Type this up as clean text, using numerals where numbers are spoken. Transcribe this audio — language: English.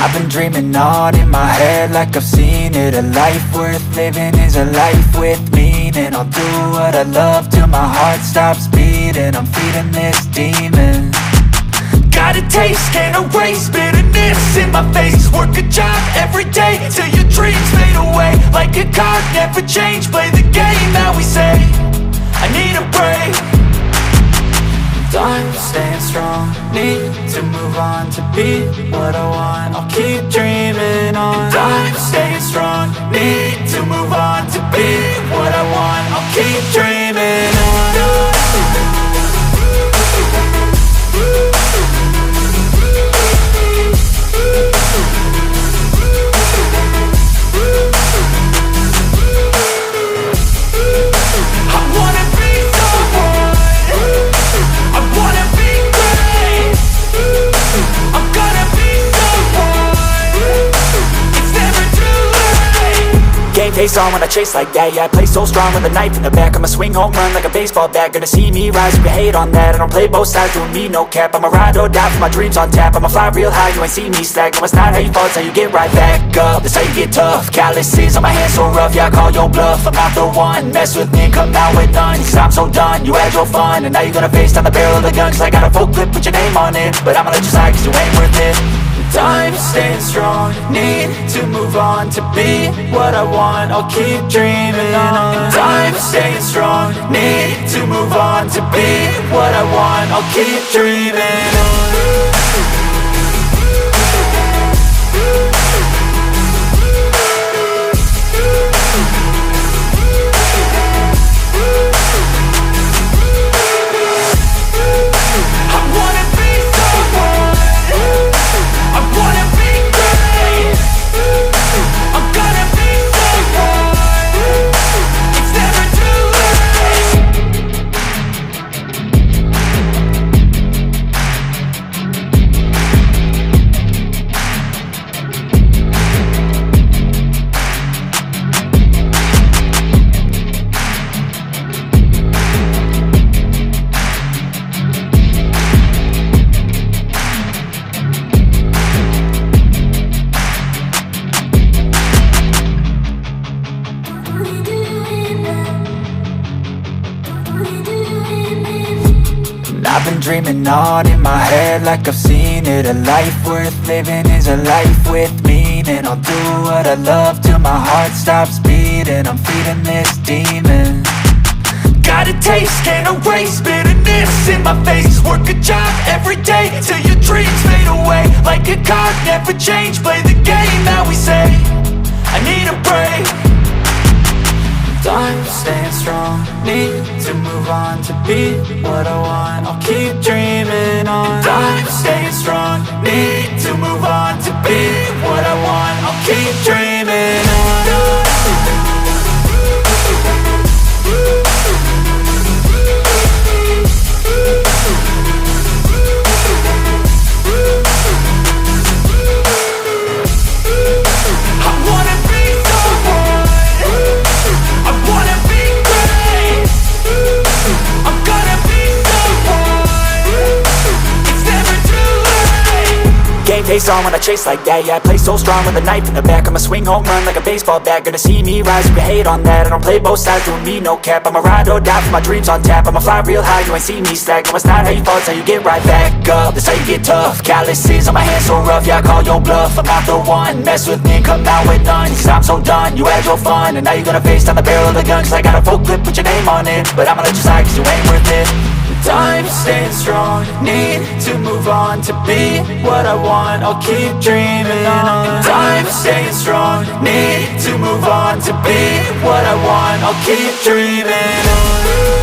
I've been dreaming on in my head like I've seen it. A life worth living is a life with meaning. I'll do what I love till my heart stops beating. I'm feeding this demon. Got a taste, can't erase bitterness in my face. Work a job every day till your dreams fade away. Like a card, never change, play the game that we say. I need a break. I'm staying strong, need to move on to be what I want. I'll keep dreaming on. I'm staying strong, need to move on to be what I want. I'll keep dreaming on. Face on when I chase like that, yeah, I play so strong with a knife in the back. I'ma swing home run like a baseball bat. Gonna see me rise if you hate on that. I don't play both sides, doing me no cap. I'ma ride or die for my dreams on tap. I'ma fly real high, you ain't see me slack. No, it's not how you fall, it's how you get right back up. That's how you get tough. Calluses on my hands so rough, yeah, I call your bluff. I'm not the one, mess with me and come out with none. Cause I'm so done, you had your fun. And now you're gonna face down the barrel of the gun. Cause I got a full clip, put your name on it. But I'ma let you slide cause you ain't worth it. I'm staying strong, need to move on to be what I want. I'll keep dreaming on. I'm staying strong, need to move on to be what I want. I'll keep dreaming on. I've been dreaming on in my head like I've seen it. A life worth living is a life with meaning. I'll do what I love till my heart stops beating. I'm feeding this demon. Got a taste, can't erase bitterness in my face. Work a job every day till your dreams fade away. Like a card, never change, play the game that we say. I need a break. I'm staying strong, need to move on to be what I want. I'll keep dreaming on. I'm staying strong, need to move on to be what I want. I'll keep dreaming on. Face on when I chase like that, yeah, I play so strong with a knife in the back. I'ma swing home run like a baseball bat. Gonna see me rise if you hate on that. I don't play both sides, doing me no cap. I'ma ride or die for my dreams on tap. I'ma fly real high, you ain't see me slack. No, it's not how you fall, it's how you get right back up. That's how you get tough. Calluses on my hands so rough, yeah, I call your bluff. I'm not the one, mess with me and come out with none. Cause I'm so done, you had your fun. And now you're gonna face down the barrel of the gun. Cause I got a full clip, put your name on it. But I'ma let you slide cause you ain't worth it. I'm staying strong, need to move on to be what I want. I'll keep dreaming on. I'm staying strong, need to move on to be what I want. I'll keep dreaming on.